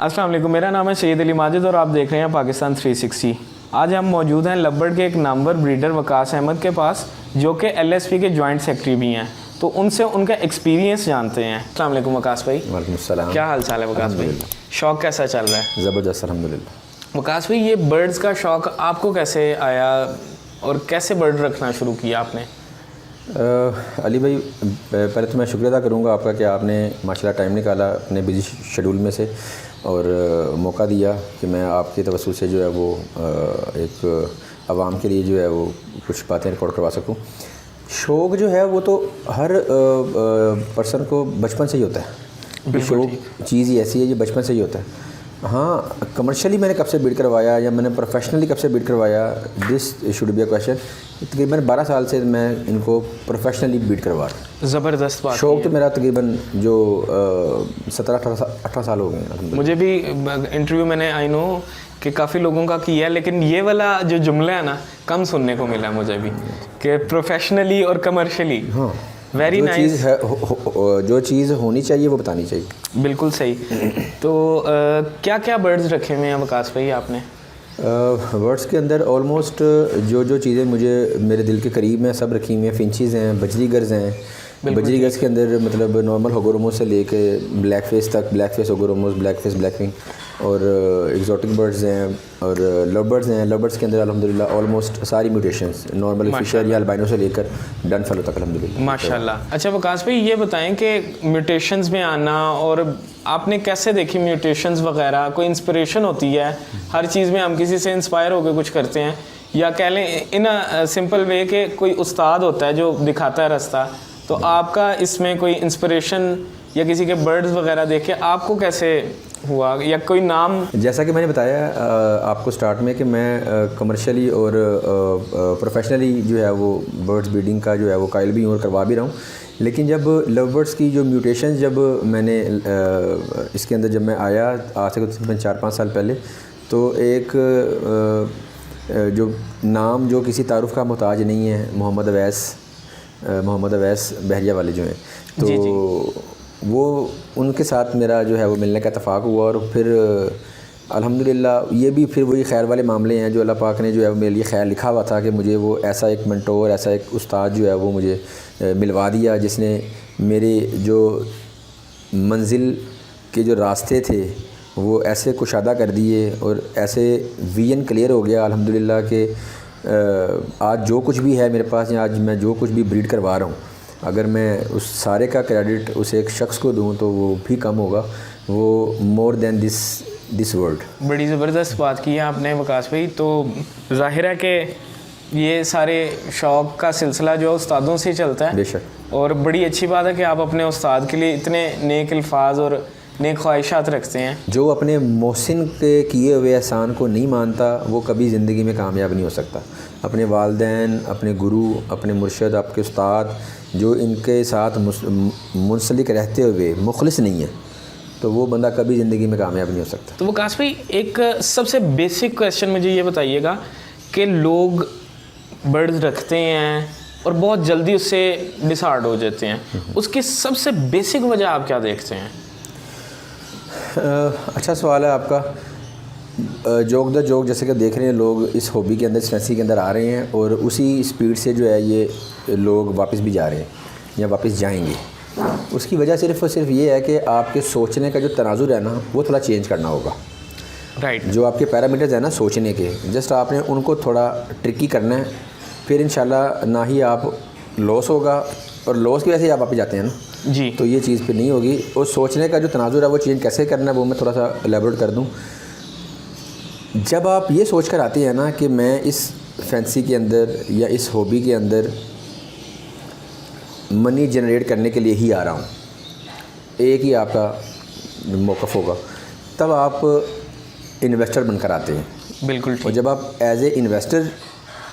अस्सलाम वालेकुम, मेरा नाम है सैयद अली माजिद और आप देख रहे हैं पाकिस्तान 360। आज हम मौजूद हैं लबर्ड के एक नामवर ब्रीडर वकास अहमद के पास, जो कि LSP के जॉइंट सेक्रेटरी भी हैं। तो उनसे उनका एक्सपीरियंस जानते हैं। अस्सलाम वालेकुम वकास भाई। वालेकुम सलाम। क्या हाल चाल है वकास भाई? शौक़ कैसा चल रहा है? ज़बरदस्त अल्हम्दुलिल्लाह। वकास भाई, ये बर्ड्स का शौक़ आपको कैसे आया और कैसे बर्ड रखना शुरू किया आपने? अली भाई, पहले तो मैं शुक्रिया अदा करूँगा आपका कि आपने माशाल्लाह टाइम निकाला अपने बिजी शेड्यूल में से और मौका दिया कि मैं आपके तवज्जुह से जो है वो एक आवाम के लिए जो है वो कुछ बातें रिकॉर्ड करवा सकूँ। शौक़ जो है वो तो हर पर्सन को बचपन से ही होता है। शौक़ चीज़ ही ऐसी है जो बचपन से ही होता है। हाँ, कमर्शियली मैंने कब से बीट करवाया या मैंने प्रोफेशनली कब से बीट करवाया, this should be a question. तकरीबन 12 साल से मैं इनको प्रोफेशनली बीट करवा रहा हूँ। ज़बरदस्त बात। शौक़ तो मेरा तकरीबन जो 17-18 साल हो गए हैं। मुझे भी इंटरव्यू मैंने आई नो कि काफ़ी लोगों का किया है, लेकिन ये वाला जो जुमला है ना, कम सुनने को मिला मुझे भी, कि प्रोफेशनली और कमर्शियली। हाँ, वेरी नाइस। चीज़ है जो चीज़ होनी चाहिए वो बतानी चाहिए। बिल्कुल सही। तो क्या क्या बर्ड्स रखे हुए हैं वकास भाई आपने? बर्ड्स के अंदर ऑलमोस्ट जो चीज़ें मुझे मेरे दिल के करीब हैं सब रखी हुई हैं। फिंचीज़ हैं, बजरीगर्स हैं। बजरीगर्स के अंदर मतलब नॉर्मल होगोरोमोस से लेके ब्लैक फेस तक, ब्लैक फेस होगोरोमोस, ब्लैक फेस ब्लैक विंग, और एग्जॉटिक बर्ड्स हैं और लव बर्ड्स हैं। लव बर्ड्स के अंदर अल्हम्दुलिल्लाह ऑलमोस्ट सारी म्यूटेशंस, नॉर्मल फिशर या अल्बाइनो से लेकर डन फेलो तक अल्हम्दुलिल्लाह माशाल्लाह। अच्छा वकास भाई, ये बताएं कि म्यूटेशंस में आना और आपने कैसे देखी म्यूटेशंस वगैरह? कोई इंस्पिरेशन होती है हर चीज़ में? हम किसी से इंस्पायर होकर कुछ करते हैं, या कह लें इन सिंपल वे के कोई उस्ताद होता है जो दिखाता है रास्ता। तो आपका इसमें कोई इंस्पिरेशन या किसी के बर्ड्स वगैरह देखे आपको कैसे हुआ, या कोई नाम? जैसा कि मैंने बताया आपको स्टार्ट में कि मैं कमर्शियली और प्रोफेशनली जो है वो बर्ड्स ब्रीडिंग का जो है वो कायल भी हूँ और करवा भी रहा हूँ। लेकिन जब लव बर्ड्स की जो म्यूटेशन जब मैंने इसके अंदर जब मैं आया आज से तकरीबन 4-5 साल पहले, तो एक जो नाम जो किसी तारुफ का मोहताज नहीं है, मोहम्मद अवैस बहरिया वाले जो हैं, तो वो उनके साथ मेरा जो है वो मिलने का इत्तेफाक हुआ। और फिर अल्हम्दुलिल्लाह ये भी फिर वही खैर वाले मामले हैं जो अल्लाह पाक ने जो है मेरे लिए खैर लिखा हुआ था कि मुझे वो ऐसा एक मेंटोर, ऐसा एक उस्ताद जो है वो मुझे मिलवा दिया, जिसने मेरे जो मंजिल के जो रास्ते थे वो ऐसे कुशादा कर दिए और ऐसे विजन क्लियर हो गया अल्हम्दुलिल्लाह कि आज जो कुछ भी है मेरे पास, या आज मैं जो कुछ भी ब्रीड करवा रहा हूँ, अगर मैं उस सारे का क्रेडिट उस एक शख्स को दूँ तो वो भी कम होगा। वो मोर देन दिस वर्ल्ड। बड़ी ज़बरदस्त बात की है आपने वकास भाई। तो ज़ाहिर है कि ये सारे शौक़ का सिलसिला जो उस्तादों से चलता है, बेशक, और बड़ी अच्छी बात है कि आप अपने उस्ताद के लिए इतने नेक अल्फाज और नेक ख्वाहिशात रखते हैं। जो अपने मोहसिन के किए हुए एहसान को नहीं मानता वो कभी ज़िंदगी में कामयाब नहीं हो सकता। अपने वालिदैन, अपने गुरु, अपने मुर्शिद, आपके उस्ताद जो इनके साथ मुंसलिक रहते हुए मुखलिस नहीं है, तो वो बंदा कभी ज़िंदगी में कामयाब नहीं हो सकता। तो वकास भाई, एक सबसे बेसिक क्वेश्चन मुझे ये बताइएगा कि लोग बर्ड्स रखते हैं और बहुत जल्दी उससे डिसहार्ड हो जाते हैं, उसकी सबसे बेसिक वजह आप क्या देखते हैं? अच्छा सवाल है आपका। जोक द जोक जैसे कि देख रहे हैं लोग इस हॉबी के अंदर, इस फैंसी के अंदर आ रहे हैं और उसी स्पीड से जो है ये लोग वापस भी जा रहे हैं या वापस जाएंगे। उसकी वजह सिर्फ़ और सिर्फ ये है कि आपके सोचने का जो तनाजुर है ना वो थोड़ा चेंज करना होगा। राइट। जो आपके पैरामीटर्स हैं ना सोचने के, जस्ट आपने उनको थोड़ा ट्रिकी करना है, फिर इंशाल्लाह ना ही आप लॉस होगा, और लॉस की वजह से आप वापस जाते हैं ना जी, तो ये चीज़ फिर नहीं होगी। और सोचने का जो तनाजुर है वो चेंज कैसे करना है वो मैं थोड़ा सा एलेबोरेट कर दूं। जब आप ये सोच कर आते हैं ना कि मैं इस फैंसी के अंदर या इस हॉबी के अंदर मनी जनरेट करने के लिए ही आ रहा हूँ, एक ही आपका मौक़िफ़ होगा, तब आप इन्वेस्टर बनकर आते हैं। बिल्कुल। और जब आप एज ए इन्वेस्टर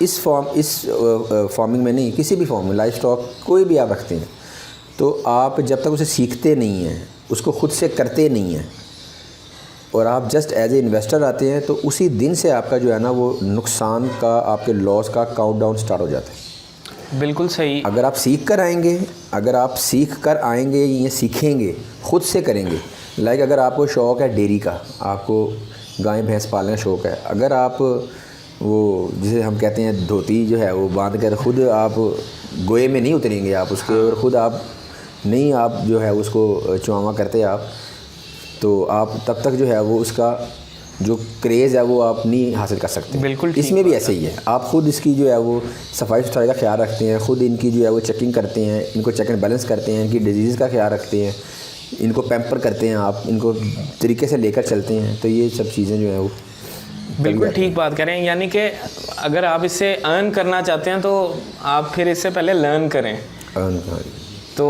इस फार्मिंग में नहीं, किसी भी फॉर्म में, लाइफ स्टॉक कोई भी आप रखते हैं, तो आप जब तक उसे सीखते नहीं हैं, उसको ख़ुद से करते नहीं हैं, और आप जस्ट एज ए इन्वेस्टर आते हैं, तो उसी दिन से आपका जो है ना वो नुकसान का, आपके लॉस का काउंटडाउन स्टार्ट हो जाता है। बिल्कुल सही। अगर आप सीख कर आएंगे, अगर आप सीख कर आएंगे, ये सीखेंगे, ख़ुद से करेंगे, लाइक अगर आपको शौक़ है डेयरी का, आपको गाय भैंस पालने का शौक़ है, अगर आप वो जिसे हम कहते हैं धोती जो है वो बांध कर ख़ुद आप गोए में नहीं उतरेंगे आप उसके, और ख़ुद आप नहीं आप जो है उसको चुआवा करते आप, तो आप तब तक जो है वो उसका जो क्रेज़ है वो आप नहीं हासिल कर सकते। बिल्कुल इसमें भी ऐसे ही है, आप ख़ुद इसकी जो है वो सफाई सुथराई का ख्याल रखते हैं, ख़ुद इनकी जो है वो चेकिंग करते हैं, इनको चेक एंड बैलेंस करते हैं, इनकी डिजीज़ का ख्याल रखते हैं, इनको पैम्पर करते हैं, आप इनको तरीके से लेकर चलते हैं, तो ये सब चीज़ें जो हैं वो बिल्कुल ठीक बात करें। यानी कि अगर आप इससे अर्न करना चाहते हैं तो आप फिर इससे पहले लर्न करें। तो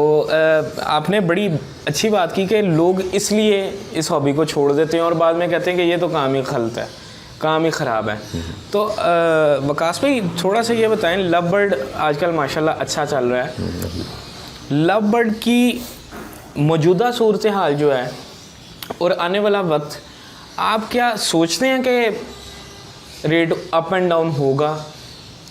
आपने बड़ी अच्छी बात की कि लोग इसलिए इस हॉबी को छोड़ देते हैं और बाद में कहते हैं कि ये तो काम ही गलत है, काम ही ख़राब है। तो वकास भाई थोड़ा सा ये बताएं, लव बर्ड आजकल माशाल्लाह अच्छा चल रहा है, लव बर्ड की मौजूदा सूरत हाल जो है और आने वाला वक्त, आप क्या सोचते हैं कि रेट अप एंड डाउन होगा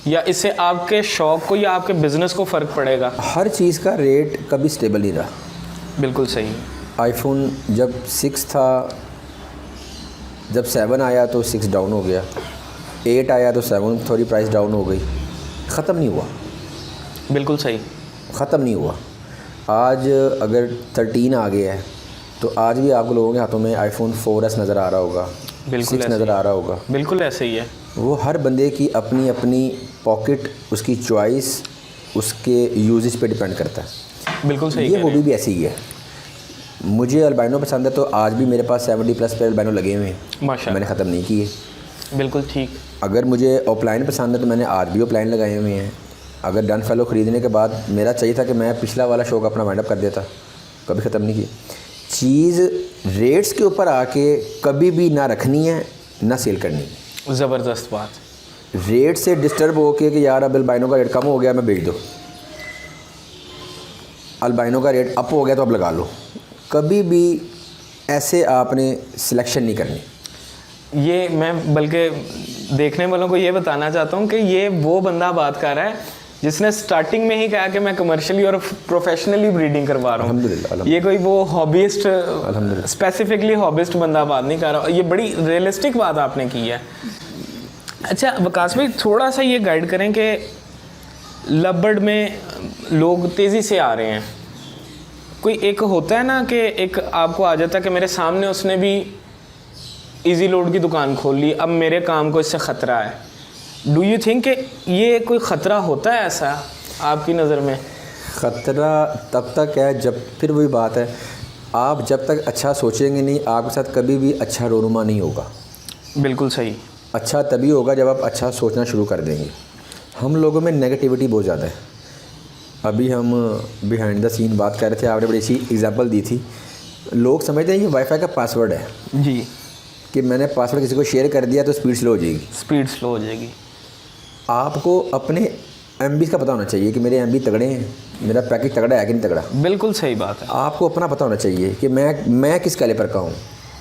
या इससे आपके शौक़ को या आपके बिज़नेस को फ़र्क पड़ेगा? हर चीज़ का रेट कभी स्टेबल नहीं रहा। बिल्कुल सही। आईफोन जब 6 था, जब 7 आया तो 6 डाउन हो गया, 8 आया तो 7 थोड़ी प्राइस डाउन हो गई, ख़त्म नहीं हुआ। बिल्कुल सही, ख़त्म नहीं हुआ। आज अगर 13 आ गया है तो आज भी आप लोगों के हाथों में आईफोन 4S नज़र आ रहा होगा, 6 नज़र आ रहा होगा। बिल्कुल ऐसे ही है। वो हर बंदे की अपनी अपनी पॉकेट, उसकी चॉइस, उसके यूजेज पे डिपेंड करता है। बिल्कुल सही। ये हॉबी भी ऐसी ही है। मुझे अल्बाइनो पसंद है तो आज भी मेरे पास 70+ पे अल्बाइनो लगे हुए हैं, माशाअल्लाह, मैंने ख़त्म नहीं किए। बिल्कुल ठीक। अगर मुझे ऑफलाइन पसंद है तो मैंने आज भी ऑफलाइन लगाए हुए हैं। अगर डन फैलो ख़रीदने के बाद मेरा चाहिए था कि मैं पिछला वाला शौक़ अपना वाइंड अप कर देता, कभी ख़त्म नहीं किया। चीज़ रेट्स के ऊपर आके कभी भी ना रखनी है ना सेल करनी है। ज़बरदस्त बात। रेट से डिस्टर्ब हो के कि यार अब अल्बाइनो का रेट कम हो गया मैं बेच दो, अल्बाइनो का रेट अप हो गया तो अब लगा लो, कभी भी ऐसे आपने सिलेक्शन नहीं करनी। ये मैं बल्कि देखने वालों को ये बताना चाहता हूँ कि ये वो बंदा बात कर रहा है जिसने स्टार्टिंग में ही कहा कि मैं कमर्शियली और प्रोफेशनली ब्रीडिंग करवा रहा हूँ। अल्हम्दुलिल्लाह। ये कोई वो हॉबीस्ट, स्पेसिफिकली हॉबीस्ट बंदा बात नहीं कर रहा। ये बड़ी रियलिस्टिक बात आपने की है। अच्छा वकास भाई, थोड़ा सा ये गाइड करें कि लव बर्ड में लोग तेज़ी से आ रहे हैं, कोई एक होता है ना कि एक आपको आ जाता है कि मेरे सामने उसने भी इजी लोड की दुकान खोल ली, अब मेरे काम को इससे ख़तरा है। डू यू थिंक कि ये कोई ख़तरा होता है ऐसा आपकी नज़र में? ख़तरा तब तक है जब, फिर वही बात है, आप जब तक अच्छा सोचेंगे नहीं आपके साथ कभी भी अच्छा रोनुमा नहीं होगा। बिल्कुल सही। अच्छा तभी होगा जब आप अच्छा सोचना शुरू कर देंगे। हम लोगों में नेगेटिविटी बहुत ज़्यादा है। अभी हम बिहाइंड द सीन बात कर रहे थे, आपने बड़ी अच्छी एग्जांपल दी थी। लोग समझते हैं ये वाईफाई का पासवर्ड है जी, कि मैंने पासवर्ड किसी को शेयर कर दिया तो स्पीड स्लो हो जाएगी। स्पीड स्लो हो जाएगी। आपको अपने MB का पता होना चाहिए कि मेरे MB तगड़े हैं, मेरा पैकेज तगड़ा है कि नहीं तगड़ा। बिल्कुल सही बात है। आपको अपना पता होना चाहिए कि मैं किस कैलिबर का हूँ,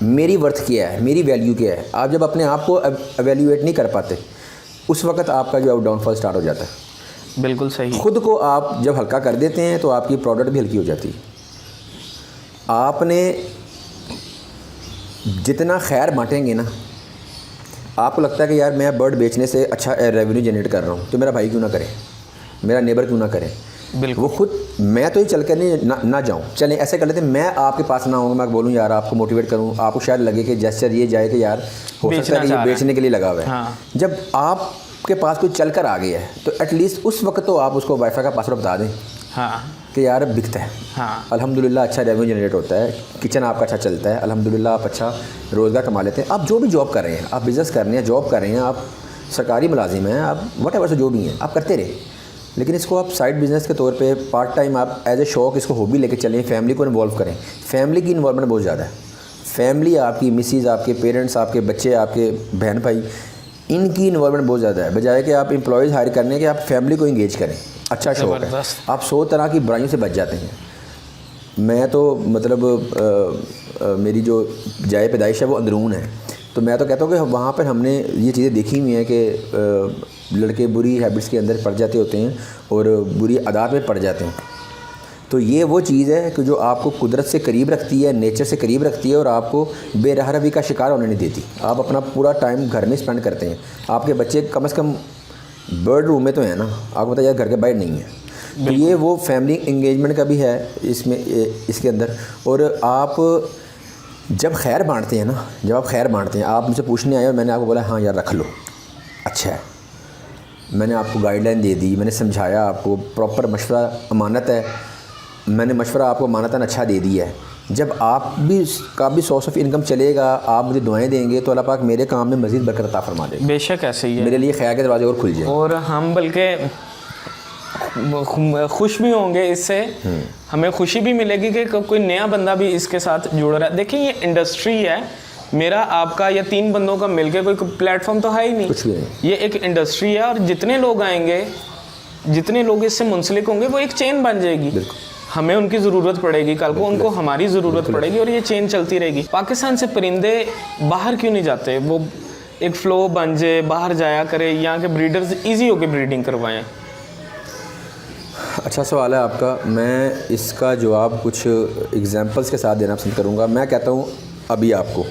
मेरी वर्थ क्या है, मेरी वैल्यू क्या है। आप जब अपने आप को एवेल्यूएट नहीं कर पाते उस वक्त आपका जो है डाउनफॉल स्टार्ट हो जाता है। बिल्कुल सही। खुद को आप जब हल्का कर देते हैं तो आपकी प्रोडक्ट भी हल्की हो जाती है। आपने जितना खैर बांटेंगे ना, आपको लगता है कि यार मैं बर्ड बेचने से अच्छा रेवेन्यू जनरेट कर रहा हूँ तो मेरा भाई क्यों ना करे, मेरा नेबर क्यों ना करे। बिल्कुल। वो खुद, मैं तो ही चल कर नहीं ना जाऊँ, चलें ऐसे कर लेते हैं, मैं आपके पास ना आऊँगा, मैं बोलूँ यार आपको मोटिवेट करूँ, आपको शायद लगे कि जेस्चर ये जाए कि यार हो सकता है कि ये बेचने के लिए लगा हुआ है। हाँ। जब आपके पास कोई चल कर आ गया है तो एटलीस्ट उस वक्त तो आप उसको वाईफाई का पासवर्ड बता दें। हाँ। कि यार बिकता है। हाँ। अल्हम्दुलिल्लाह अच्छा रेवेन्यू जनरेट होता है, किचन आपका अच्छा चलता है, अल्हम्दुलिल्लाह आप अच्छा रोज़गार कमा लेते हैं। आप जो भी जॉब कर रहे हैं, आप बिज़नेस कर रहे हैं, जॉब कर रहे हैं, आप सरकारी मुलाजिम हैं, आप वट से जो भी हैं आप करते रहे, लेकिन इसको आप साइड बिज़नेस के तौर पे पार्ट टाइम आप एज ए शौक इसको हॉबी लेके चलें। फैमिली को इन्वॉल्व करें। फैमिली की इन्वॉल्वमेंट बहुत ज़्यादा है। फैमिली आपकी मिसेज़, आपके पेरेंट्स, आपके बच्चे, आपके बहन भाई, इनकी इन्वॉल्वमेंट बहुत ज़्यादा है। बजाय कि आप एम्प्लॉयज़ हायर करने के आप फैमिली को इंगेज करें। अच्छा शौक है, आप 100 तरह की बुराइयों से बच जाते हैं। मैं तो मतलब मेरी जो जाए पैदाइश है वो अंदरून है, तो मैं तो कहता हूँ कि वहाँ पर हमने ये चीज़ें देखी हुई हैं कि लड़के बुरी हैबिट्स के अंदर पड़ जाते होते हैं और बुरी आदत में पड़ जाते हैं। तो ये वो चीज़ है कि जो आपको कुदरत से करीब रखती है, नेचर से करीब रखती है और आपको बेरहरवी का शिकार होने नहीं देती। आप अपना पूरा टाइम घर में स्पेंड करते हैं। आपके बच्चे कम से कम बर्ड रूम में तो है ना, आपको पता है घर के बाहर नहीं है। तो ये वो फैमिली इंगेजमेंट का भी है इसमें, इसके अंदर। और आप जब खैर बांटते हैं ना, जब आप खैर बांटते हैं, आप मुझसे पूछने आए और मैंने आपको बोला हाँ यार रख लो, अच्छा है, मैंने आपको गाइडलाइन दे दी, मैंने समझाया, आपको प्रॉपर मशवरा, अमानत है, मैंने मशवरा आपको अमानतन अच्छा दे दिया है। जब आप भी का भी सोर्स ऑफ इनकम चलेगा, आप मुझे दुआएं देंगे तो अल्लाह पाक मेरे काम में मज़ीद बरकत अता फरमा देगा। बेशक ऐसे ही है, मेरे लिए खैर के दरवाजे और खुल जाए और हम बल्कि खुश भी होंगे इससे। हमें खुशी भी मिलेगी कि कोई नया बंदा भी इसके साथ जुड़ रहा है। देखिए ये इंडस्ट्री है, मेरा आपका या 3 बंदों का मिलके कोई प्लेटफॉर्म तो है ही नहीं, कुछ भी नहीं। ये एक इंडस्ट्री है और जितने लोग आएंगे, जितने लोग इससे मुंसलिक होंगे, वो एक चेन बन जाएगी। हमें उनकी ज़रूरत पड़ेगी, कल को उनको हमारी ज़रूरत पड़ेगी और ये चेन चलती रहेगी। पाकिस्तान से परिंदे बाहर क्यों नहीं जाते? वो एक फ़्लो बन जाए, बाहर जाया करे, यहाँ के ब्रीडर्स ईजी होकर ब्रीडिंग करवाएँ। अच्छा सवाल है आपका। मैं इसका जवाब कुछ एग्जांपल्स के साथ देना पसंद करूँगा। मैं कहता हूँ अभी आपको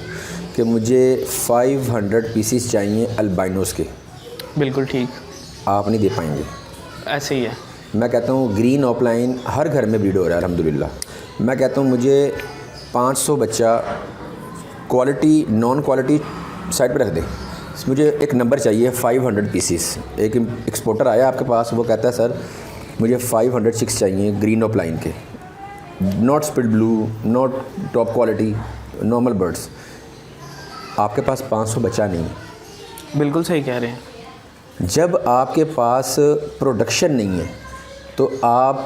कि मुझे 500 पीसीस चाहिए अल्बाइनोस के। बिल्कुल ठीक, आप नहीं दे पाएंगे। ऐसे ही है। मैं कहता हूँ ग्रीन ऑफलाइन हर घर में ब्रीड हो रहा है अल्हम्दुलिल्लाह। मैं कहता हूँ मुझे 500 बच्चा क्वालिटी नॉन क्वालिटी साइड पर रख दे। मुझे एक नंबर चाहिए 500 पीसीस। एक एक्सपोर्टर आया आपके पास, वो कहता है सर मुझे 500 चिक्स चाहिए ग्रीन ऑफलाइन के, not spit blue, not top quality, normal birds. आपके पास 500 बच्चा नहीं है। बिल्कुल सही कह रहे हैं। जब आपके पास प्रोडक्शन नहीं है तो आप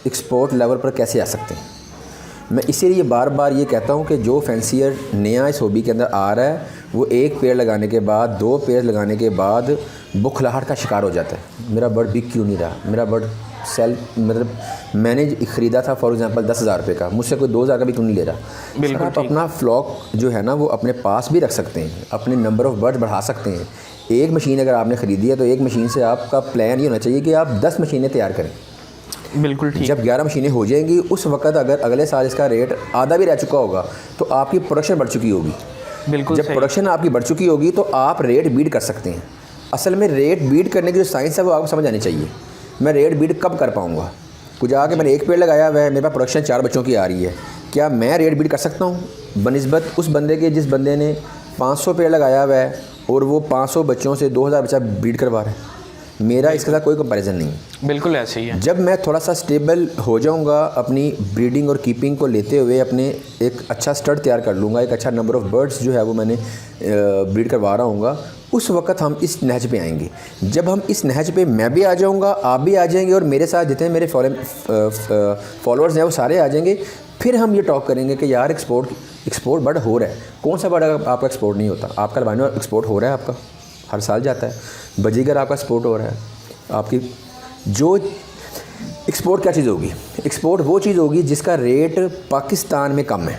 एक्सपोर्ट लेवल पर कैसे आ सकते हैं? मैं इसीलिए बार बार ये कहता हूँ कि जो फैंसियर नया इस हॉबी के अंदर आ रहा है, वो एक पेड़ लगाने के बाद, 2 पेड़ लगाने के बाद बुखलाहट का शिकार हो जाता है। मेरा बर्ड बिक क्यों नहीं रहा, मेरा बर्ड सेल, मतलब मैंने ख़रीदा था फॉर एग्जांपल 10,000 रुपये का, मुझसे कोई 2,000 का भी क्यों नहीं ले रहा। बिल्कुल आप अपना फ्लॉक जो है ना वो अपने पास भी रख सकते हैं, अपने नंबर ऑफ़ बर्ड्स बढ़ा सकते हैं। एक मशीन अगर आपने ख़रीदी है तो एक मशीन से आपका प्लान ये होना चाहिए कि आप 10 मशीनें तैयार करें। बिल्कुल ठीक। जब 11 मशीनें हो जाएंगी उस वक्त अगर अगले साल इसका रेट आधा भी रह चुका होगा तो आपकी प्रोडक्शन बढ़ चुकी होगी। बिल्कुल जब सही। प्रोडक्शन आपकी बढ़ चुकी होगी तो आप रेट बीट कर सकते हैं। असल में रेट बीट करने की जो साइंस है वो आपको समझ आनी चाहिए। मैं रेट बीट कब कर पाऊँगा? कुछ आके मैंने एक पेड़ लगाया हुआ है, मेरे पास प्रोडक्शन 4 बच्चों की आ रही है, क्या मैं रेट बीट कर सकता हूँ बनिस्बत उस बंदे के जिस बंदे ने 500 पेड़ लगाया हुआ है और वो 500 बच्चों से 2,000 बच्चा ब्रीड करवा रहा है? मेरा इसके साथ कोई कंपैरिजन नहीं है। बिल्कुल ऐसे ही है। जब मैं थोड़ा सा स्टेबल हो जाऊंगा अपनी ब्रीडिंग और कीपिंग को लेते हुए, अपने एक अच्छा स्टड तैयार कर लूँगा, एक अच्छा नंबर ऑफ़ बर्ड्स जो है वो मैंने ब्रीड करवा रहा हूँगा, उस वक्त हम इस नहज पे आएंगे। जब हम इस नहज पे मैं भी आ जाऊँगा, आप भी आ जाएंगे और मेरे साथ जितने मेरे फॉलोअर्स हैं वो सारे आ जाएंगे। फिर हम ये टॉक करेंगे कि यार एक्सपोर्ट बर्ड हो रहा है। कौन सा बर्ड आपका एक्सपोर्ट नहीं होता? आपका अल्बाइनो एक्सपोर्ट हो रहा है, आपका हर साल जाता है। बजीगर आपका एक्सपोर्ट हो रहा है। आपकी जो एक्सपोर्ट क्या चीज़ होगी? एक्सपोर्ट वो चीज़ होगी जिसका रेट पाकिस्तान में कम है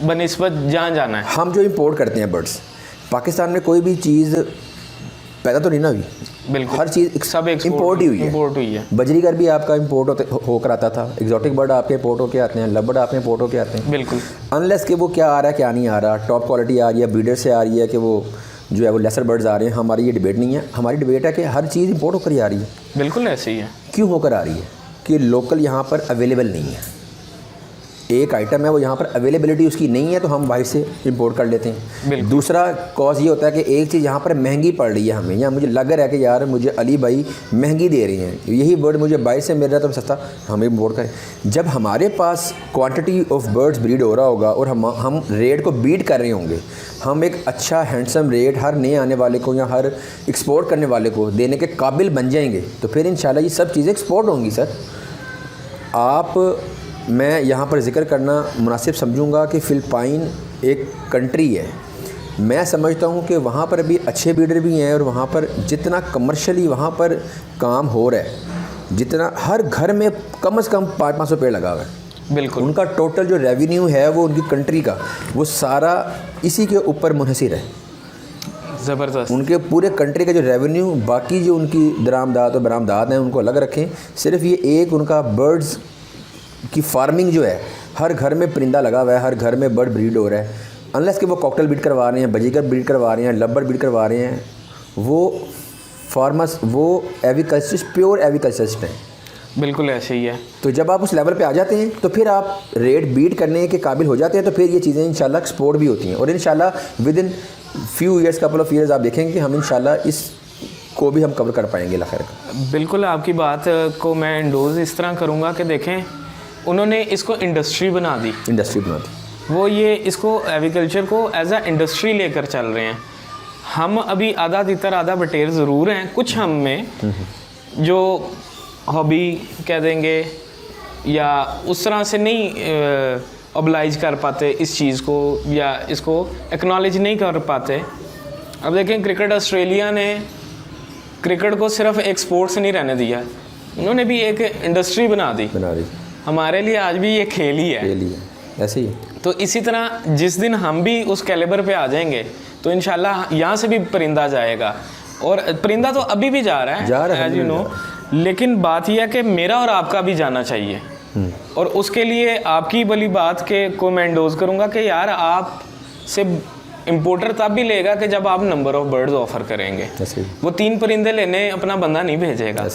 बनिस्बत जहाँ जाना है। हम जो इंपोर्ट करते हैं बर्ड्स, पाकिस्तान में कोई भी चीज़ पैदा तो नहीं ना हुई। बिल्कुल, हर चीज़ सब इंपोर्ट ही हुई है। बजरीगर भी आपका इंपोर्ट होकर आता था, एग्जॉटिक बर्ड आपके इंपोर्ट होकर आते हैं, लव बर्ड आपके इंपोर्ट होकर आते हैं। बिल्कुल, अनलेस कि वो क्या आ रहा है क्या नहीं आ रहा, टॉप क्वालिटी आ रही है, ब्रीडर से आ रही है कि वो जो है वो लेसर बर्ड्स आ रहे हैं। हमारी ये डिबेट नहीं है। हमारी डिबेट है कि हर चीज़ इंपोर्ट होकर ही आ रही है। बिल्कुल ऐसे ही है। क्यों होकर आ रही है? कि लोकल यहाँ पर अवेलेबल नहीं है। एक आइटम है वो यहाँ पर अवेलेबिलिटी उसकी नहीं है तो हम बाहर से इंपोर्ट कर लेते हैं। दूसरा कॉज ये होता है कि एक चीज़ यहाँ पर महंगी पड़ रही है हमें, या मुझे लग रहा है कि यार मुझे अली भाई महंगी दे रही हैं, यही बर्ड मुझे बाहर से मिल रहा है तो सस्ता हम इंपोर्ट करें। जब हमारे पास क्वांटिटी ऑफ बर्ड्स ब्रीड हो रहा होगा और हम रेट को बीट कर रहे होंगे, हम एक अच्छा हैंडसम रेट हर नए आने वाले को या हर एक्सपोर्ट करने वाले को देने के काबिल बन जाएंगे, तो फिर इंशाल्लाह ये सब चीज़ें एक्सपोर्ट होंगी। सर मैं यहाँ पर ज़िक्र करना मुनासिब समझूंगा कि फ़िलिपाइन एक कंट्री है। मैं समझता हूँ कि वहाँ पर भी अच्छे ब्रीडर भी हैं और वहाँ पर जितना कमर्शियली वहाँ पर काम हो रहा है, जितना हर घर में कम से कम 500 पेड़ लगा हुआ है। बिल्कुल, उनका टोटल जो रेवेन्यू है वो उनकी कंट्री का वो सारा इसी के ऊपर मुनहसिर है। ज़बरदस्त। उनके पूरे कंट्री का जो रेवेन्यू, बाकी जो उनकी दरामदात और बरामदात हैं उनको अलग रखें। सिर्फ ये एक उनका बर्ड्स की फार्मिंग जो है, हर घर में परिंदा लगा हुआ है, हर घर में बर्ड ब्रीड हो रहा है, अनलेस कि वो कॉकटेल ब्रीड करवा रहे हैं, बजीगर ब्रीड करवा रहे हैं, लवर ब्रीड करवा रहे हैं, वो फार्मर्स, वो एग्रीकल्चरिस्ट, प्योर एग्रीकल्चरिस्ट हैं। बिल्कुल ऐसे ही है। तो जब आप उस लेवल पे आ जाते हैं तो फिर आप रेट बीट करने के काबिल हो जाते हैं, तो फिर ये चीज़ें इंशाल्लाह एक्सपोर्ट भी होती हैं, और इंशाल्लाह with in few years, couple of years आप देखेंगे कि हम इंशाल्लाह इस को भी हम कवर कर पाएंगे खैर का। बिल्कुल, आपकी बात को मैं इंडोज इस तरह करूँगा कि देखें, उन्होंने इसको इंडस्ट्री बना दी, वो ये इसको एग्रीकल्चर को एज आ इंडस्ट्री लेकर चल रहे हैं। हम अभी आधा तितर आधा बटेर ज़रूर हैं, कुछ हम में जो हॉबी कह देंगे या उस तरह से नहीं ऑब्लाइज कर पाते इस चीज़ को, या इसको एक्नॉलेज नहीं कर पाते। अब देखें, क्रिकेट ऑस्ट्रेलिया ने क्रिकेट को सिर्फ एक स्पोर्ट से नहीं रहने दिया, उन्होंने भी एक इंडस्ट्री बना दी। हमारे लिए आज भी ये खेल ही है, ऐसे ही। तो इसी तरह जिस दिन हम भी उस कैलिबर पे आ जाएंगे तो इंशाल्लाह यहाँ से भी परिंदा जाएगा, और परिंदा तो अभी भी जा रहा है एज यू नो, लेकिन बात यह है कि मेरा और आपका भी जाना चाहिए। और उसके लिए आपकी भली बात के को मैं एंडोज करूँगा कि यार आप से इम्पोर्टर तब भी लेगा कि जब आप नंबर ऑफ बर्ड्स ऑफर करेंगे। वो 3 परिंदे लेने अपना बंदा नहीं भेजेगा,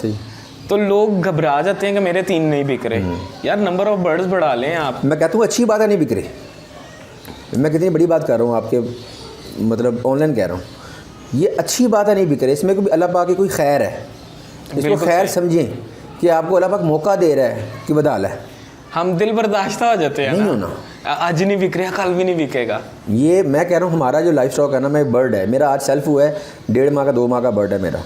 तो लोग घबरा जाते हैं कि मेरे 3 नहीं बिक रहे। यार नंबर ऑफ बर्ड्स बढ़ा लें आप। मैं कहता हूँ अच्छी बात है नहीं बिक रही, मैं कितनी बड़ी बात कर रहा हूँ आपके, मतलब ऑनलाइन कह रहा हूँ, ये अच्छी बात है नहीं बिक रही, इसमें कोई अल्लाह पाक की कोई खैर है, इसको खैर समझें कि आपको अल्लाह पाक मौका दे रहा है कि बदल है। हम दिल बर्दाश्त हो जाते हैं, नहीं होना, आज नहीं बिक रहा कल भी नहीं बिकेगा। ये मैं कह रहा हूँ हमारा जो लाइफ स्टॉक है ना, मैं बर्ड है मेरा, आज सेल्फ हुआ है 1.5 माह का 2 माह का बर्ड है मेरा,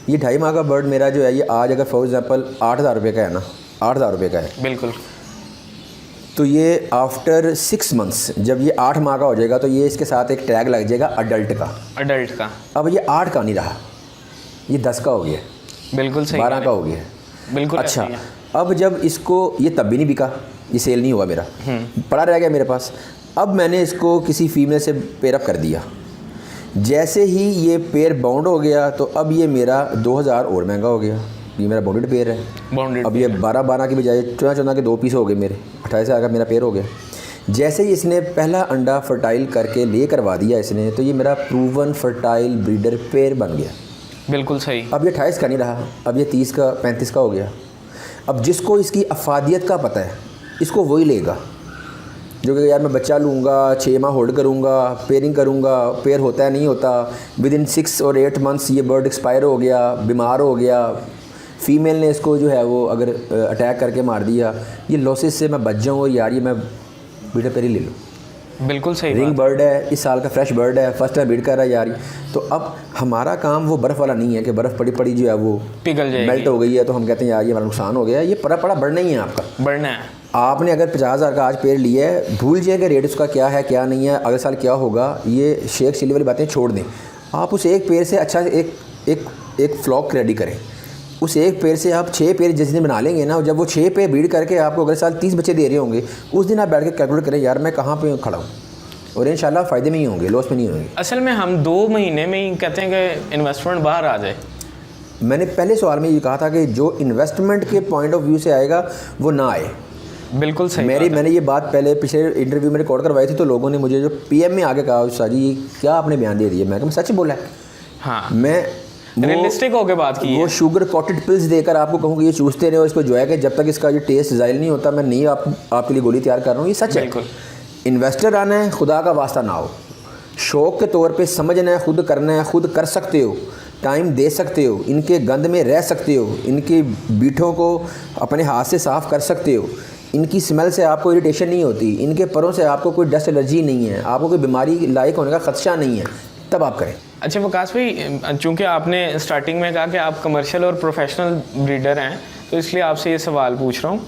ये 2.5 माह का बर्ड मेरा जो है, ये आज अगर फॉर एग्जाम्पल 8,000 रुपये का है ना, 8,000 रुपये का है। बिल्कुल। तो ये आफ्टर 6 मंथ्स जब ये 8 माह का हो जाएगा तो ये इसके साथ एक टैग लग जाएगा अडल्ट का। अब ये 8 का नहीं रहा, ये 10 का हो गया, बिल्कुल सही, 12 का हो गया। बिल्कुल अच्छा, अब जब इसको, ये तब भी नहीं बिका, ये सेल नहीं हुआ मेरा, पड़ा रह गया मेरे पास। अब मैंने इसको किसी फीमेल से पेयरअप कर दिया, जैसे ही ये पेयर बाउंड हो गया तो अब ये मेरा 2,000 और महंगा हो गया, ये मेरा बाउंडेड पेयर है। अब ये 12 की बजाय 14 के 2 पीस हो गए मेरे, 28,000 का मेरा पेयर हो गया। जैसे ही इसने पहला अंडा फर्टाइल करके ले करवा दिया इसने, तो ये मेरा प्रूवन फर्टाइल ब्रीडर पेयर बन गया। बिल्कुल सही। अब ये 28 का नहीं रहा, अब ये 30 का 35 का हो गया। अब जिसको इसकी अफादियत का पता है इसको वही लेगा, जो कि यार मैं बच्चा लूँगा, 6 माह होल्ड करूँगा, पेयरिंग करूँगा, पेयर होता है नहीं होता, विद इन 6 और 8 मंथ्स ये बर्ड एक्सपायर हो गया, बीमार हो गया, फीमेल ने इसको जो है वो अगर अटैक करके मार दिया, ये लॉसेस से मैं बच जाऊँ और यार ये मैं ब्रीडर पेयर ही ले लूँ। बिल्कुल सही। रिंग बर्ड है, इस साल का फ्रेश बर्ड है, फर्स्ट टाइम ब्रीड कर रहा है यार। तो अब हमारा काम वो बर्फ़ वाला नहीं है कि बर्फ़ पड़ी पड़ी जो है वो पिघल जाएगी, मेल्ट हो गई है तो हम कहते हैं यार ये हमारा नुकसान हो गया। ये पड़ा बढ़ना ही है आपका, बढ़ना है। आपने अगर 50,000 का आज पेड़ लिया है, भूल जाए कि रेट उसका क्या है क्या नहीं है, अगले साल क्या होगा, ये शेख चिल्ली वाली बातें छोड़ दें। आप उस एक पेड़ से अच्छा एक फ्लॉक रेडी करें, उस एक पेड़ से आप 6 पेड़ जिस दिन बना लेंगे ना, जब वो 6 पेड़ ब्रीड करके आपको अगले साल 30 बच्चे दे रहे होंगे, उस दिन आप बैठ के कैलकुलेट करें यार मैं कहाँ पे खड़ा हूँ, और इंशाल्लाह फ़ायदे में ही होंगे, लॉस में नहीं होंगे। असल में हम 2 महीने में ही कहते हैं कि इन्वेस्टमेंट बाहर आ जाए। मैंने पहले सवाल में ये कहा था कि जो इन्वेस्टमेंट के पॉइंट ऑफ व्यू से आएगा वो ना आए। बिल्कुल सही। मैंने ये बात पहले पिछले इंटरव्यू में रिकॉर्ड करवाई थी, तो लोगों ने मुझे जो PM में आगे कहा उस्ताद जी क्या आपने बयान दे दिया, मैं सच बोला है। हाँ, मैं रियलिस्टिक होकर बात की है। वो शुगर कोटेड पिल्स देकर आपको कहूँगी ये चूसते रहे, इसको जो है कि जब तक इसका जो टेस्ट ज़ाइल नहीं होता, मैं नहीं आपके लिए गोली तैयार कर रहा हूँ, ये सच है। इन्वेस्टर आना है, खुदा का वास्ता ना हो, शौक़ के तौर पे समझना है, खुद करना है, खुद कर सकते हो, टाइम दे सकते हो, इनके गंद में रह सकते हो, इनकी बीठों को अपने हाथ से साफ़ कर सकते हो, इनकी स्मेल से आपको इरिटेशन नहीं होती, इनके परों से आपको कोई डस्ट एलर्जी नहीं है, आपको कोई बीमारी लायक होने का ख़दशा नहीं है, तब आप करें। अच्छा वकास भाई, चूँकि आपने स्टार्टिंग में कहा कि आप कमर्शियल और प्रोफेशनल ब्रीडर हैं, तो इसलिए आपसे ये सवाल पूछ रहा हूँ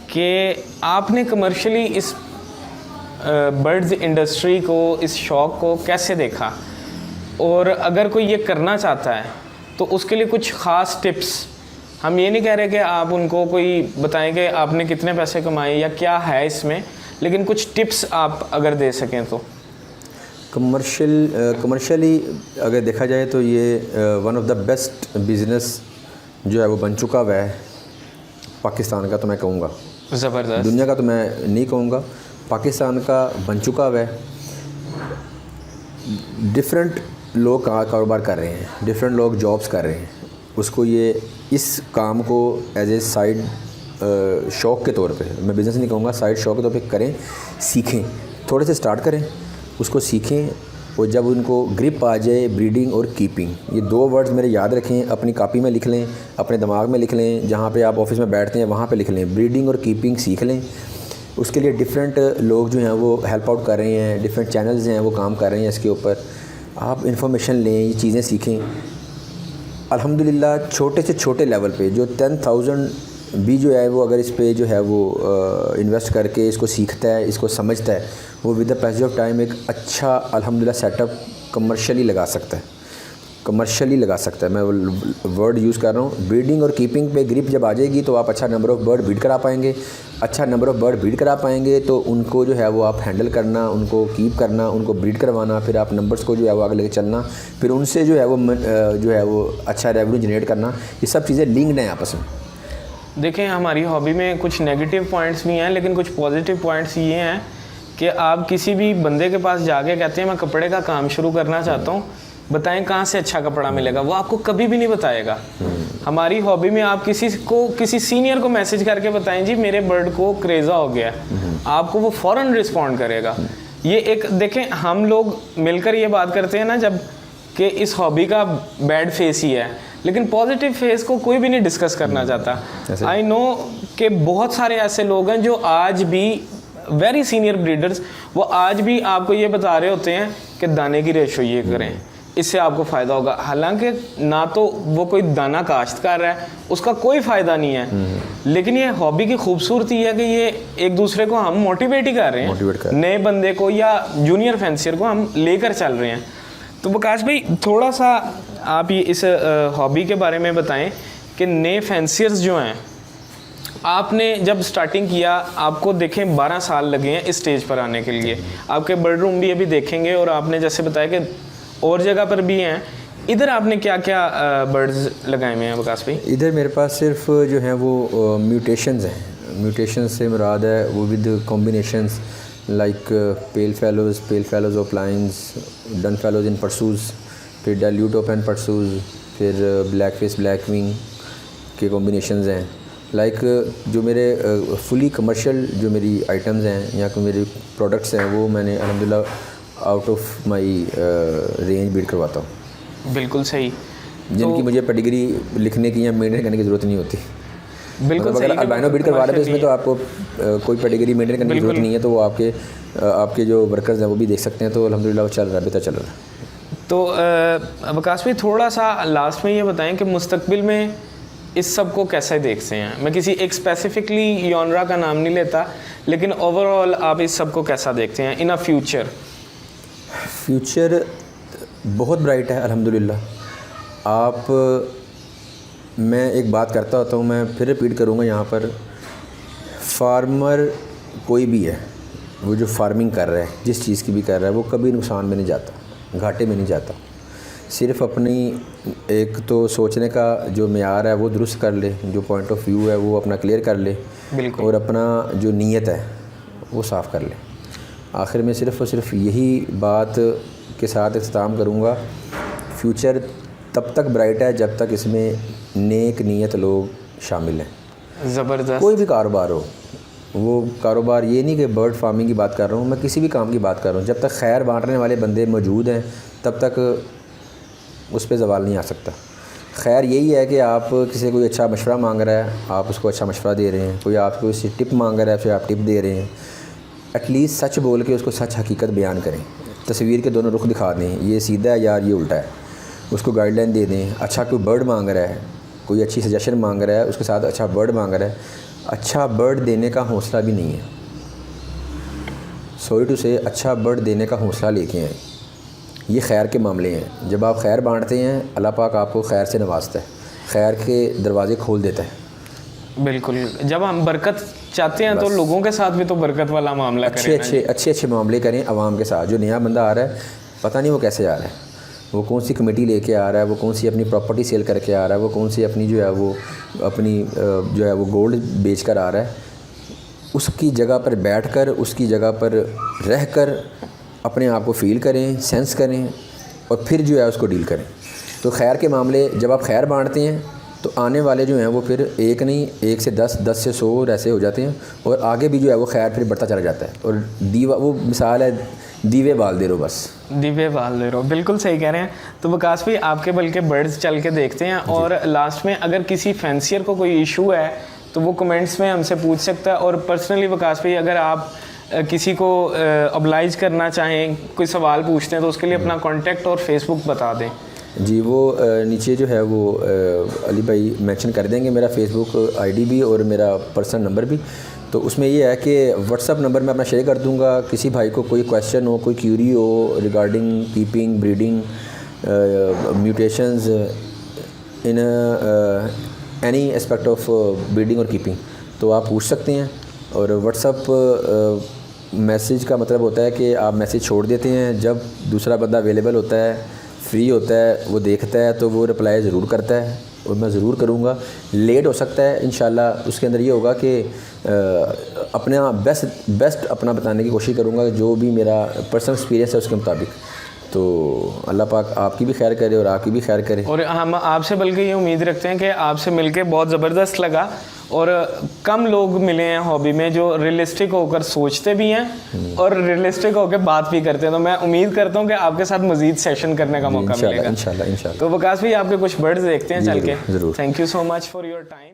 कि आपने कमर्शियली इस बर्ड्स इंडस्ट्री को, इस शौक़ को कैसे देखा, और अगर कोई ये करना चाहता है तो उसके लिए कुछ ख़ास टिप्स, हम ये नहीं कह रहे कि आप उनको कोई बताएं कि आपने कितने पैसे कमाए या क्या है इसमें, लेकिन कुछ टिप्स आप अगर दे सकें तो। कमर्शियली अगर देखा जाए तो ये one of the best business जो है वो बन चुका हुआ है पाकिस्तान का, तो मैं कहूँगा ज़बरदस्त। दुनिया का तो मैं नहीं कहूँगा, पाकिस्तान का बन चुका हुआ है। डिफरेंट लोग कारोबार कर रहे हैं, डिफरेंट लोग जॉब्स कर रहे हैं, उसको ये इस काम को एज ए साइड शौक़ के तौर पे, मैं बिज़नेस नहीं कहूँगा, साइड शौक़ के तौर पे करें, सीखें, थोड़े से स्टार्ट करें, उसको सीखें, और जब उनको ग्रिप आ जाए, ब्रीडिंग और कीपिंग, ये 2 वर्ड्स मेरे याद रखें, अपनी कॉपी में लिख लें, अपने दिमाग में लिख लें, जहाँ पे आप ऑफिस में बैठते हैं वहाँ पे लिख लें, ब्रीडिंग और कीपिंग सीख लें। उसके लिए डिफरेंट लोग जो हैं वो हेल्प आउट कर रहे हैं, डिफरेंट चैनल्स हैं वो काम कर रहे हैं इसके ऊपर। आप इंफॉर्मेशन लें, ये चीज़ें सीखें। अल्हम्दुलिल्लाह छोटे से छोटे लेवल पे जो 10,000 भी जो है वो अगर इस पे जो है वो इन्वेस्ट करके इसको सीखता है, इसको समझता है, वो with the passage of time एक अच्छा अल्हम्दुलिल्लाह सेटअप कमर्शियली लगा सकता है, कमर्शियली लगा सकता है। मैं वर्ड यूज़ कर रहा हूँ। ब्रीडिंग और कीपिंग पे ग्रिप जब आ जाएगी तो आप अच्छा नंबर ऑफ़ बर्ड ब्रीड करा पाएंगे, अच्छा नंबर ऑफ़ बर्ड ब्रीड करा पाएंगे तो उनको जो है वो आप हैंडल करना, उनको कीप करना, उनको ब्रीड करवाना, फिर आप नंबर्स को जो है वो आगे लेके चलना, फिर उनसे जो है वो अच्छा रेवेन्यू जनरेट करना, ये सब चीज़ें लिंक्ड हैं आपस में। देखें, हमारी हॉबी में कुछ नेगेटिव पॉइंट्स भी हैं, लेकिन कुछ पॉजिटिव पॉइंट्स ये हैं कि आप किसी भी बंदे के पास जाके कहते हैं मैं कपड़े का काम शुरू करना चाहता हूँ, बताएं कहाँ से अच्छा कपड़ा मिलेगा, वो आपको कभी भी नहीं बताएगा। हमारी हॉबी में आप किसी सीनियर को मैसेज करके बताएं जी मेरे बर्ड को क्रेज़ा हो गया, आपको वो फ़ौरन रिस्पॉन्ड करेगा। ये एक देखें, हम लोग मिलकर ये बात करते हैं ना जब कि इस हॉबी का बैड फेस ही है, लेकिन पॉजिटिव फेस को कोई भी नहीं डिस्कस करना चाहता। आई नो कि बहुत सारे ऐसे लोग हैं जो आज भी वेरी सीनियर ब्रीडर्स, वो आज भी आपको ये बता रहे होते हैं कि दाने की रेशो ये करें, इससे आपको फ़ायदा होगा। हालांकि ना तो वो कोई दाना काश्त कर रहा है, उसका कोई फ़ायदा नहीं है, लेकिन ये हॉबी की खूबसूरती है कि ये एक दूसरे को हम मोटिवेट ही कर रहे हैं, नए बंदे को या जूनियर फैंसियर को हम लेकर चल रहे हैं। तो वकास भाई थोड़ा सा आप ये इस हॉबी के बारे में बताएं कि नए फैंसियर्स जो हैं, आपने जब स्टार्टिंग किया, आपको देखें 12 साल लगे हैं इस स्टेज पर आने के लिए, आपके बर्ड रूम भी अभी देखेंगे और आपने जैसे बताया कि और जगह पर भी हैं, इधर आपने क्या क्या बर्ड्स लगाए हुए हैं वकास भाई? इधर मेरे पास सिर्फ जो हैं वो म्यूटेशंस हैं। म्यूटेशंस से मुराद है वो with combinations like pale fallows opalines, dun fallows in परसूज, फिर डाइल्यूट ओपन परसूज, फिर ब्लैक फेस ब्लैक विंग के कॉम्बिनेशंस हैं। लाइक जो मेरे फुली कमर्शियल जो मेरी आइटम्स हैं या मेरे प्रोडक्ट्स हैं वो मैंने अल्हम्दुलिल्लाह out of my range beat करवाता हूँ। बिल्कुल सही। जिनकी मुझे पेडिग्री लिखने की या मेंटेन करने की ज़रूरत नहीं होती। बिल्कुल मतलब अगर अल्बाइनो बीट करवा रहे हैं तो इसमें तो आपको कोई पेडिग्री मेंटेन करने की ज़रूरत नहीं है, तो वो आपके जो वर्कर्स हैं वो भी देख सकते हैं। तो अल्हम्दुलिल्लाह वो चल रहा है, बेहतर चल रहा है। तो वकास भाई थोड़ा सा लास्ट में ये बताएं कि मुस्तकबिल में इस सब को कैसे देखते हैं? मैं किसी एक स्पेसिफिकली जॉनरा का नाम नहीं लेता, लेकिन ओवरऑल आप इस सब को कैसा देखते हैं इन अ फ्यूचर? फ्यूचर बहुत ब्राइट है अल्हम्दुलिल्लाह। मैं एक बात करता होता हूँ, मैं फिर रिपीट करूँगा यहाँ पर, फार्मर कोई भी है, वो जो फार्मिंग कर रहा है, जिस चीज़ की भी कर रहा है, वो कभी नुकसान में नहीं जाता, घाटे में नहीं जाता। सिर्फ अपनी एक तो सोचने का जो मेयार है वो दुरुस्त कर ले, जो पॉइंट ऑफ व्यू है वो अपना क्लियर कर ले, और अपना जो नीयत है वो साफ़ कर ले। आखिर में सिर्फ़ और सिर्फ यही बात के साथ इख्तिताम करूँगा, फ्यूचर तब तक ब्राइट है जब तक इसमें नेक नीयत लोग शामिल हैं। ज़बरदस्त। कोई भी कारोबार हो, वो कारोबार ये नहीं कि बर्ड फार्मिंग की बात कर रहा हूँ, मैं किसी भी काम की बात कर रहा हूँ, जब तक खैर बांटने वाले बंदे मौजूद हैं तब तक उस पर ज़वाल नहीं आ सकता। खैर यही है कि आप किसी कोई अच्छा मशवरा मांग रहा है, आप उसको अच्छा मशवरा दे रहे हैं, कोई आपको उससे टिप मांग रहा है, फिर आप टिप दे रहे हैं। एटलीस्ट सच बोल के उसको सच हकीकत बयान करें, तस्वीर के दोनों रुख दिखा दें, ये सीधा है यार ये उल्टा है, उसको गाइडलाइन दे दें। अच्छा कोई बर्ड मांग रहा है, कोई अच्छी सजेशन मांग रहा है, उसके साथ अच्छा बर्ड मांग रहा है, अच्छा बर्ड देने का हौसला भी नहीं है, सॉरी टू से, अच्छा बर्ड देने का हौसला लेके आएँ। ये खैर के मामले हैं। जब आप खैर बांटते हैं, अल्लाह पाक आपको खैर से नवाजता है, खैर के दरवाज़े खोल देता है। बिल्कुल, जब हम बरकत चाहते हैं तो लोगों के साथ भी तो बरकत वाला मामला करें, अच्छे मामले करें आवाम के साथ। जो नया बंदा आ रहा है, पता नहीं वो कैसे आ रहा है, वो कौन सी कमेटी लेके आ रहा है, वो कौन सी अपनी प्रॉपर्टी सेल करके आ रहा है, वो कौन सी अपनी जो है वो अपनी जो है वो गोल्ड बेच कर आ रहा है। उसकी जगह पर बैठकर, उसकी जगह पर रहकर अपने आप को फ़ील करें, सेंस करें और फिर जो है उसको डील करें। तो खैर के मामले जब आप खैर बांटते हैं तो आने वाले जो हैं वो फिर एक नहीं, 1 से 10, 10 से 100 ऐसे हो जाते हैं और आगे भी जो है वो खैर फिर बढ़ता चला जाता है। और दीवा, वो मिसाल है दीवे बाल दे रहो, बस दीवे बाल दे रहो, बिल्कुल सही कह रहे हैं। तो वकास भाई आपके बल्कि बर्ड्स चल के देखते हैं और लास्ट में अगर किसी फैंसियर को कोई इशू है तो वो कमेंट्स में हमसे पूछ सकता है। और पर्सनली वकास भाई अगर आप किसी को ऑब्लाइज करना चाहें, कोई सवाल पूछते हैं तो उसके लिए अपना कॉन्टैक्ट और फेसबुक बता दें। जी, वो नीचे जो है वो अली भाई मेंशन कर देंगे मेरा फेसबुक आईडी भी और मेरा पर्सनल नंबर भी। तो उसमें ये है कि व्हाट्सअप नंबर मैं अपना शेयर कर दूंगा। किसी भाई को कोई क्वेश्चन हो, कोई क्यूरी हो regarding keeping, breeding, mutations in any aspect of breeding और कीपिंग, तो आप पूछ सकते हैं। और व्हाट्सअप मैसेज का मतलब होता है कि आप मैसेज छोड़ देते हैं, जब दूसरा बंदा अवेलेबल होता है, फ्री होता है, वो देखता है तो वो रिप्लाई ज़रूर करता है और मैं ज़रूर करूँगा। लेट हो सकता है इंशाल्लाह, उसके अंदर ये होगा कि अपना बेस्ट अपना बताने की कोशिश करूँगा, जो भी मेरा पर्सनल एक्सपीरियंस है उसके मुताबिक। तो अल्लाह पाक आपकी भी खैर करे और आपकी भी खैर करे। और हम आपसे बल्कि ये उम्मीद रखते हैं कि आपसे मिलके बहुत ज़बरदस्त लगा और कम लोग मिले हैं हॉबी में जो रियलिस्टिक होकर सोचते भी हैं और रियलिस्टिक होकर बात भी करते हैं। तो मैं उम्मीद करता हूँ कि आपके साथ मजीद सेशन करने का मौका मिलेगा इंशाल्लाह। तो वकास भाई आपके कुछ बर्ड्स देखते हैं चल के। ज़रूर। Thank you so much for your time.